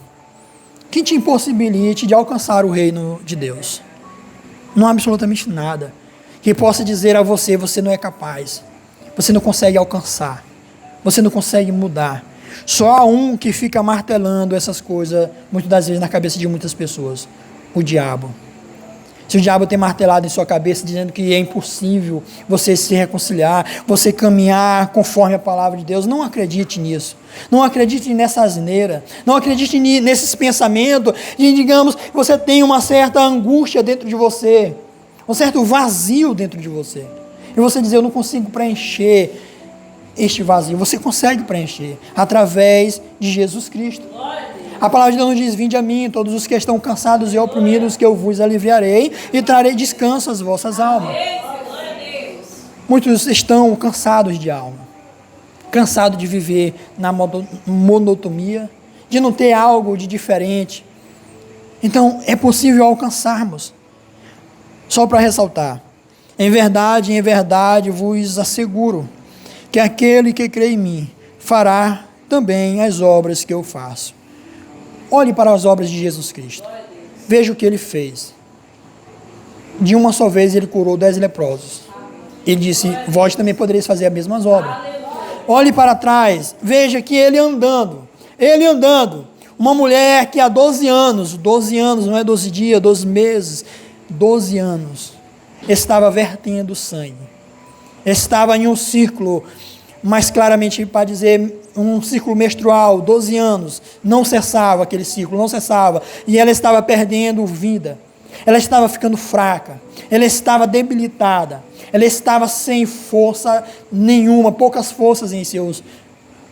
que te impossibilite de alcançar o reino de Deus. Não há absolutamente nada que possa dizer a você, você não é capaz, você não consegue alcançar, você não consegue mudar. Só há um que fica martelando essas coisas, muitas das vezes na cabeça de muitas pessoas, o diabo. Se o diabo tem martelado em sua cabeça, dizendo que é impossível você se reconciliar, você caminhar conforme a palavra de Deus, não acredite nisso. Não acredite nessa asneira. Não acredite nesses pensamentos de, digamos, você tem uma certa angústia dentro de você, um certo vazio dentro de você. E você diz, eu não consigo preencher este vazio. Você consegue preencher através de Jesus Cristo. A palavra de Deus nos diz, vinde a mim, todos os que estão cansados e oprimidos, que eu vos aliviarei e trarei descanso às vossas almas. Muitos estão cansados de alma, cansados de viver na monotonia, de não ter algo de diferente. Então, é possível alcançarmos. Só para ressaltar, em verdade vos asseguro, que aquele que crê em mim, fará também as obras que eu faço. Olhe para as obras de Jesus Cristo. Veja o que ele fez. De uma só vez ele curou 10 leprosos. Ele disse, vós também podereis fazer as mesmas obras. Olhe para trás, veja que ele andando, uma mulher que há 12 anos, não é 12 dias, 12 meses, 12 anos, estava vertendo sangue, estava em um círculo, mais claramente para dizer, um círculo menstrual, 12 anos, não cessava aquele círculo, não cessava, e ela estava perdendo vida, ela estava ficando fraca, ela estava debilitada, ela estava sem força nenhuma, poucas forças em seus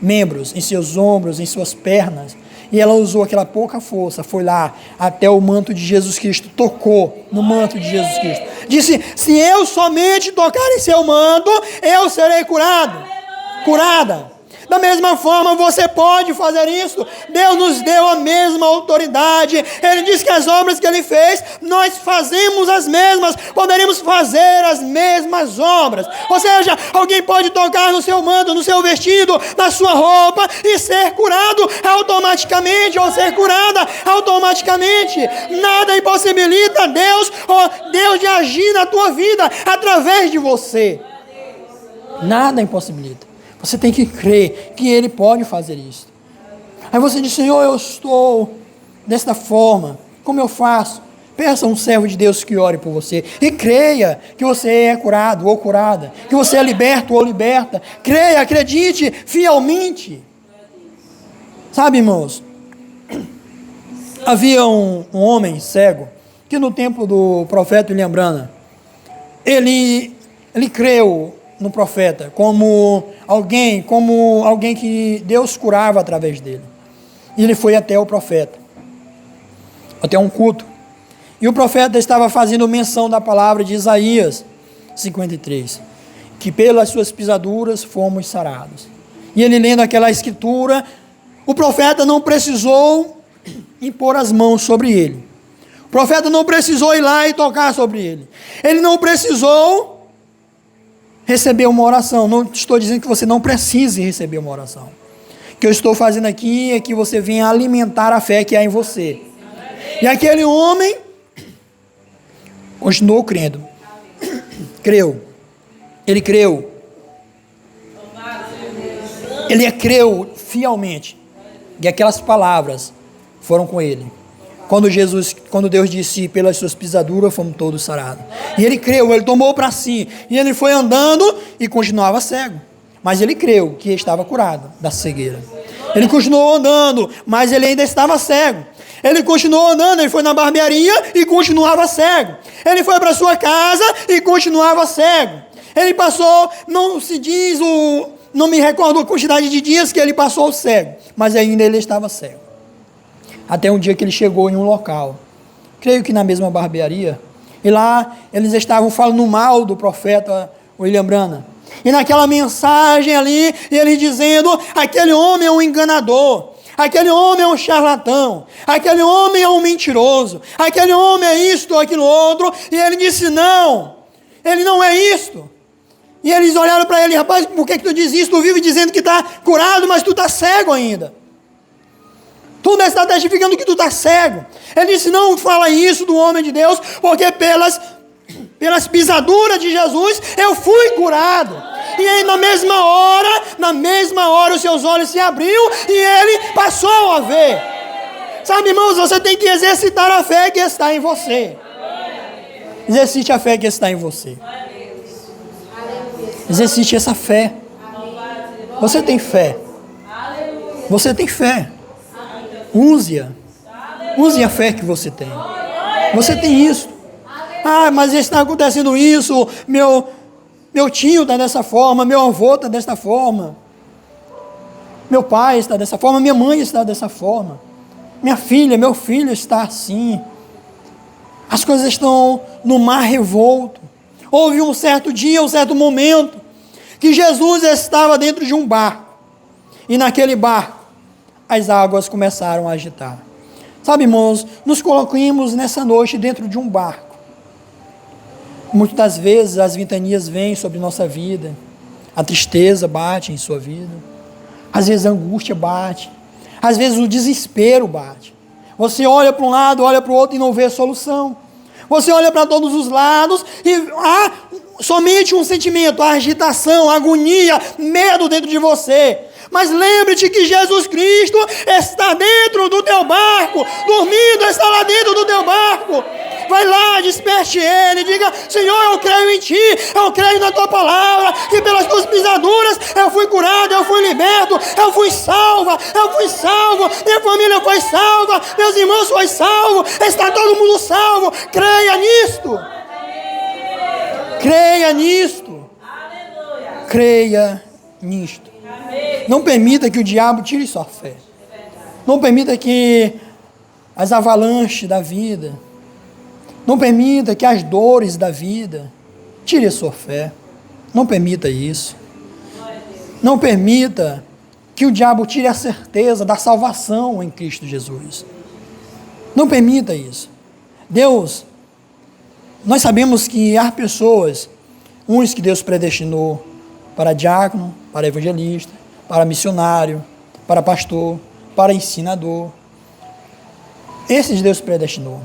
membros, em seus ombros, em suas pernas, e ela usou aquela pouca força, foi lá até o manto de Jesus Cristo, tocou no manto de Jesus Cristo, disse, se eu somente tocar em seu manto, eu serei curada. Da mesma forma você pode fazer isso. Deus nos deu a mesma autoridade. Ele diz que as obras que Ele fez, nós fazemos as mesmas. Poderemos fazer as mesmas obras. Ou seja, alguém pode tocar no seu manto, no seu vestido, na sua roupa e ser curado automaticamente, ou ser curada automaticamente. Nada impossibilita Deus de agir na tua vida através de você. Nada impossibilita. Você tem que crer que Ele pode fazer isso. Aí você diz, Senhor, eu estou desta forma, como eu faço? Peça a um servo de Deus que ore por você. E creia que você é curado ou curada. Que você é liberto ou liberta. Creia, acredite fielmente. Sabe, irmãos, havia um homem cego, que no tempo do profeta William Branham, ele creu no profeta, como alguém que Deus curava através dele. E ele foi até o profeta, até um culto. E o profeta estava fazendo menção da palavra de Isaías 53, que pelas suas pisaduras fomos sarados. E ele lendo aquela escritura, o profeta não precisou impor as mãos sobre ele. O profeta não precisou ir lá e tocar sobre ele. Ele não precisou receber uma oração. Não estou dizendo que você não precise receber uma oração. O que eu estou fazendo aqui é que você venha alimentar a fé que há em você. E aquele homem continuou crendo. Creu. Ele creu. Ele creu fielmente. E aquelas palavras foram com ele. Quando Deus disse, pelas suas pisaduras fomos todos sarados. E ele creu, ele tomou para si. E ele foi andando e continuava cego. Mas ele creu que estava curado da cegueira. Ele continuou andando, mas ele ainda estava cego. Ele continuou andando, ele foi na barbearia e continuava cego. Ele foi para sua casa e continuava cego. Ele passou, não me recordo a quantidade de dias que ele passou cego. Mas ainda ele estava cego. Até um dia que ele chegou em um local, creio que na mesma barbearia, e lá eles estavam falando mal do profeta William Branham. E naquela mensagem ali, ele dizendo, aquele homem é um enganador, aquele homem é um charlatão, aquele homem é um mentiroso, aquele homem é isto ou aquilo outro, e ele disse, não, ele não é isto. E eles olharam para ele, rapaz, por que tu diz isso? Tu vive dizendo que está curado, mas tu está cego ainda. Tu está testificando que tu está cego. Ele disse, não fala isso do homem de Deus, porque pelas pisaduras de Jesus, eu fui curado. E aí na mesma hora os seus olhos se abriram e ele passou a ver. Sabe, irmãos, você tem que exercitar a fé que está em você. Exercite a fé que está em você. Exercite essa fé. Você tem fé. Você tem fé. Use-a. Use a fé que você tem. Você tem isso. Ah, mas está acontecendo isso. Meu tio está dessa forma. Meu avô está dessa forma. Meu pai está dessa forma. Minha mãe está dessa forma. Minha filha, meu filho está assim. As coisas estão no mar revolto. Houve um certo dia, um certo momento, que Jesus estava dentro de um barco. E naquele barco, as águas começaram a agitar. Sabe, irmãos, nos colocamos nessa noite dentro de um barco. Muitas das vezes as ventanias vêm sobre nossa vida, a tristeza bate em sua vida, às vezes a angústia bate, às vezes o desespero bate. Você olha para um lado, olha para o outro e não vê solução. Você olha para todos os lados e há somente um sentimento, a agitação, a agonia, medo dentro de você. Mas lembre-te que Jesus Cristo está dentro do teu barco, dormindo, está lá dentro do teu barco. Vai lá, desperte Ele, diga: Senhor, eu creio em Ti, eu creio na Tua palavra, que pelas Tuas pisaduras eu fui curado, eu fui liberto, eu fui salvo, minha família foi salva, meus irmãos foram salvos, está todo mundo salvo. Creia nisto, creia nisto, creia nisto. Não permita que o diabo tire sua fé. Não permita que as avalanches da vida, não permita que as dores da vida tire a sua fé. Não permita isso. Não permita que o diabo tire a certeza da salvação em Cristo Jesus. Não permita isso. Deus, nós sabemos que há pessoas, uns que Deus predestinou para diácono, para evangelista, para missionário, para pastor, para ensinador. Esses Deus predestinou.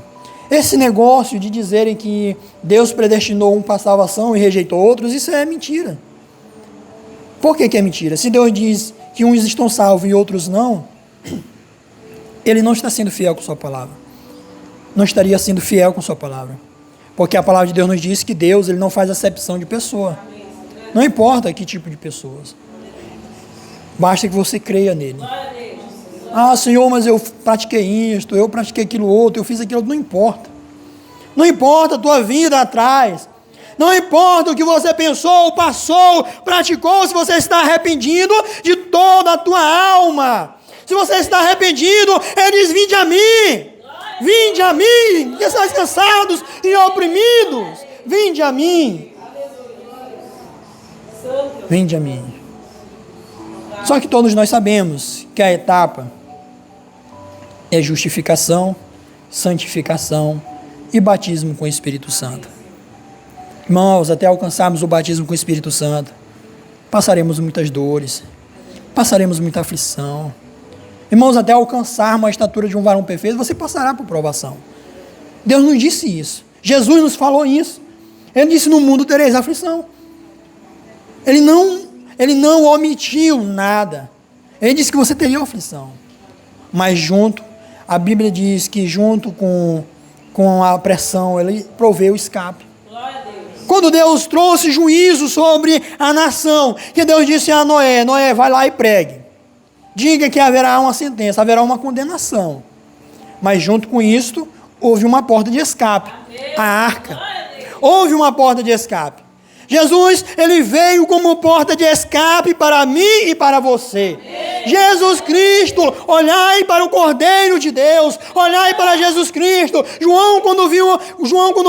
Esse negócio de dizerem que Deus predestinou um para a salvação e rejeitou outros, isso é mentira. Por que é mentira? Se Deus diz que uns estão salvos e outros não, Ele não está sendo fiel com sua palavra. Não estaria sendo fiel com sua palavra. Porque a palavra de Deus nos diz que Deus, Ele não faz acepção de pessoa. Não importa que tipo de pessoas. Basta que você creia nele. Ah, Senhor, mas eu pratiquei isto, eu pratiquei aquilo outro, eu fiz aquilo outro. Não importa. Não importa a tua vida atrás. Não importa o que você pensou, passou, praticou, se você está arrependido de toda a tua alma. Se você está arrependido, Ele diz: vinde a mim, que estáis cansados e oprimidos, vinde a mim. Vinde a mim. Só que todos nós sabemos que a etapa é justificação, santificação e batismo com o Espírito Santo. Irmãos, até alcançarmos o batismo com o Espírito Santo, passaremos muitas dores, passaremos muita aflição. Irmãos, até alcançarmos a estatura de um varão perfeito, você passará por provação. Deus nos disse isso. Jesus nos falou isso. Ele disse: no mundo tereis aflição. Ele não omitiu nada. Ele disse que você teria aflição. Mas a Bíblia diz que junto com a pressão, Ele proveu o escape. Quando Deus trouxe juízo sobre a nação, que Deus disse a Noé: Noé, vai lá e pregue. Diga que haverá uma sentença, haverá uma condenação. Mas junto com isto, houve uma porta de escape. A arca. Houve uma porta de escape. Jesus, Ele veio como porta de escape para mim e para você. Jesus Cristo, olhai para o Cordeiro de Deus, olhai para Jesus Cristo. João, quando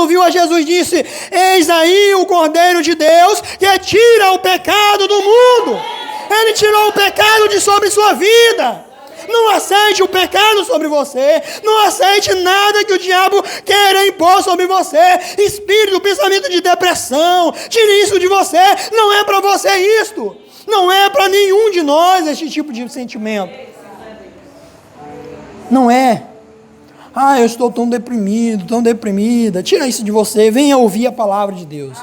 viu a Jesus, disse: eis aí o Cordeiro de Deus que tira o pecado do mundo. Ele tirou o pecado de sobre sua vida. Não aceite o pecado sobre você. Não aceite nada que o diabo queira impor sobre você. Espírito, pensamento de depressão, tire isso de você. Não é para você isto. Não é para nenhum de nós este tipo de sentimento. Não é. Ah, eu estou tão deprimido, tão deprimida. Tira isso de você. Venha ouvir a palavra de Deus.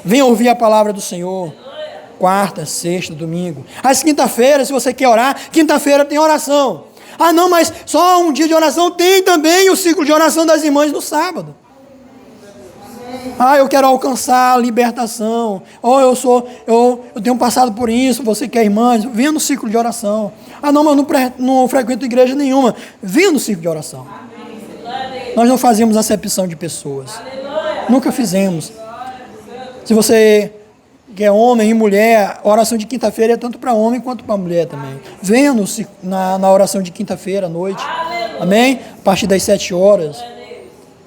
Venha ouvir a palavra do Senhor. Quarta, sexta, domingo. Às quinta-feira, se você quer orar, quinta-feira tem oração. Ah, não, mas só um dia de oração. Tem também o ciclo de oração das irmãs no sábado. Ah, eu quero alcançar a libertação. Eu tenho passado por isso. Você quer, irmãs? Venha no ciclo de oração. Ah, não, mas eu não frequento igreja nenhuma. Venha no ciclo de oração. Nós não fazemos acepção de pessoas. Nunca fizemos. Se você que é homem e mulher, a oração de quinta-feira é tanto para homem quanto para mulher também. Venha na oração de quinta-feira à noite. Amém? A partir das 7 horas.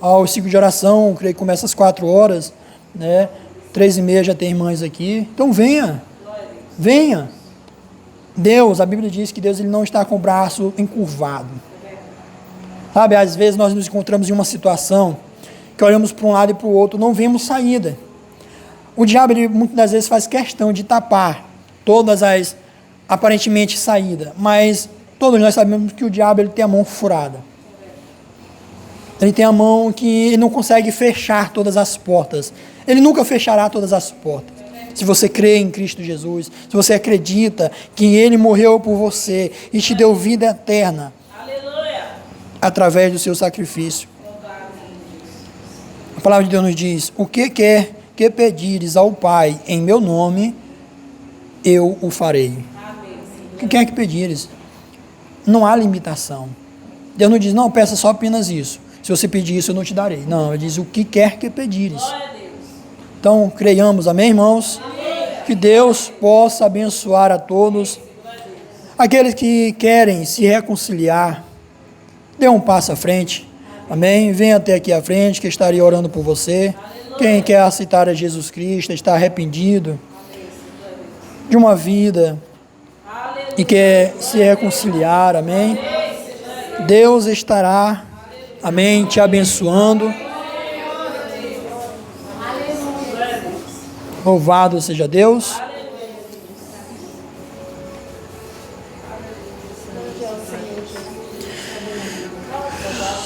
O ciclo de oração, creio que começa às 4 horas. Né? 3h30 já tem irmãs aqui. Então venha. Venha. Deus, a Bíblia diz que Deus, Ele não está com o braço encurvado. Sabe, às vezes nós nos encontramos em uma situação que olhamos para um lado e para o outro, não vemos saída. O diabo, ele, muitas das vezes, faz questão de tapar todas as, aparentemente, saídas. Mas todos nós sabemos que o diabo, ele tem a mão furada. Ele tem a mão que ele não consegue fechar todas as portas. Ele nunca fechará todas as portas. Se você crê em Cristo Jesus, se você acredita que Ele morreu por você e te deu vida eterna, Aleluia. através do seu sacrifício. A palavra de Deus nos diz: o que quer que pedires ao Pai em meu nome, eu o farei. O que quer que pedires? Não há limitação. Deus não diz: não, peça só apenas isso. Se você pedir isso, eu não te darei. Não, Ele diz: o que quer que pedires. Glória a Deus. Então, creiamos, amém, irmãos? Que Deus possa abençoar a todos. Aqueles que querem se reconciliar, dê um passo à frente, amém? Venha até aqui à frente, que estaria orando por você. Quem quer aceitar a Jesus Cristo, está arrependido de uma vida e quer se reconciliar, amém? Deus estará, amém, te abençoando. Louvado seja Deus.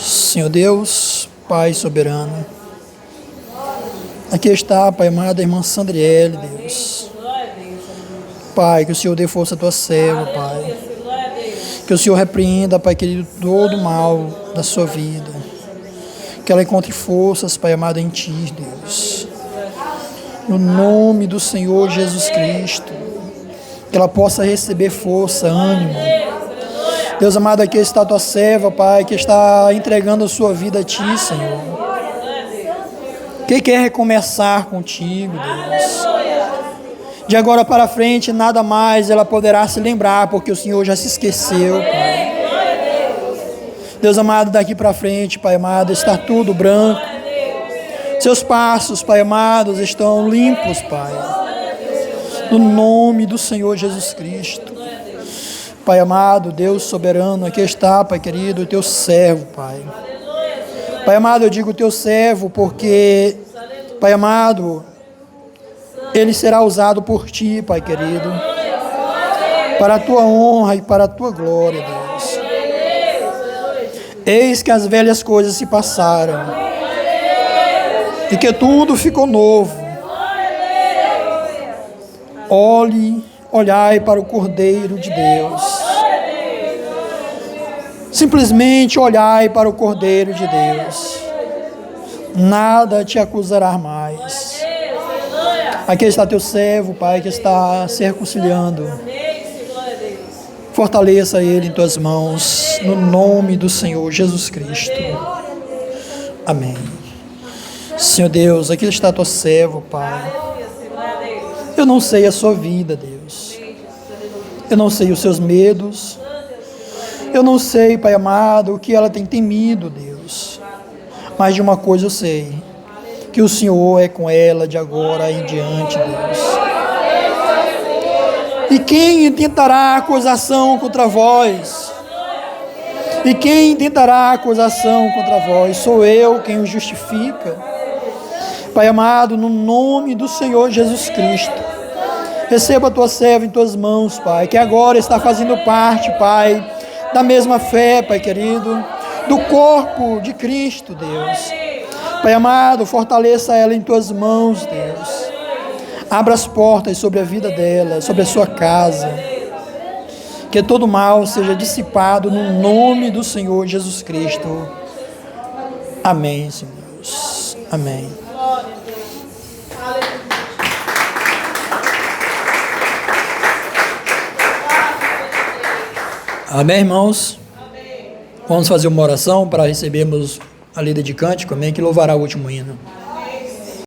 Senhor Deus, Pai soberano. Aqui está, Pai amado, a irmã Sandriele, Deus. Pai, que o Senhor dê força à tua serva, Pai. Que o Senhor repreenda, Pai querido, todo o mal da sua vida. Que ela encontre forças, Pai amado, em Ti, Deus. No nome do Senhor Jesus Cristo, que ela possa receber força, ânimo. Deus amado, aqui está a tua serva, Pai, que está entregando a sua vida a Ti, Senhor. Que quer recomeçar contigo, Deus. De agora para frente, nada mais ela poderá se lembrar, porque o Senhor já se esqueceu, Pai. Deus amado, daqui para frente, Pai amado, está tudo branco. Seus passos, Pai amados, estão limpos, Pai. No nome do Senhor Jesus Cristo. Pai amado, Deus soberano, aqui está, Pai querido, o teu servo, Pai. Pai amado, eu digo teu servo porque, Pai amado, ele será usado por Ti, Pai querido, para a Tua honra e para a Tua glória, Deus. Eis que as velhas coisas se passaram e que tudo ficou novo. Olhai para o Cordeiro de Deus. Simplesmente olhai para o Cordeiro de Deus. Nada te acusará mais. Aqui está teu servo, Pai, que está se reconciliando. Fortaleça ele em tuas mãos, no nome do Senhor Jesus Cristo. Amém. Senhor Deus, aqui está teu servo, Pai. Eu não sei a sua vida, Deus. Eu não sei os seus medos. Eu não sei, Pai amado, o que ela tem temido, Deus. Mas de uma coisa eu sei, que o Senhor é com ela de agora em diante, Deus. E quem intentará acusação contra vós? E quem intentará acusação contra vós? Sou eu quem o justifica. Pai amado, no nome do Senhor Jesus Cristo, receba a tua serva em tuas mãos, Pai, que agora está fazendo parte, Pai, da mesma fé, Pai querido, do corpo de Cristo, Deus. Pai amado, fortaleça ela em tuas mãos, Deus. Abra as portas sobre a vida dela, sobre a sua casa. Que todo mal seja dissipado no nome do Senhor Jesus Cristo. Amém, Senhor Deus. Amém. Amém, irmãos? Amém. Vamos fazer uma oração para recebermos a lida de cântico, amém? Que louvará o último hino.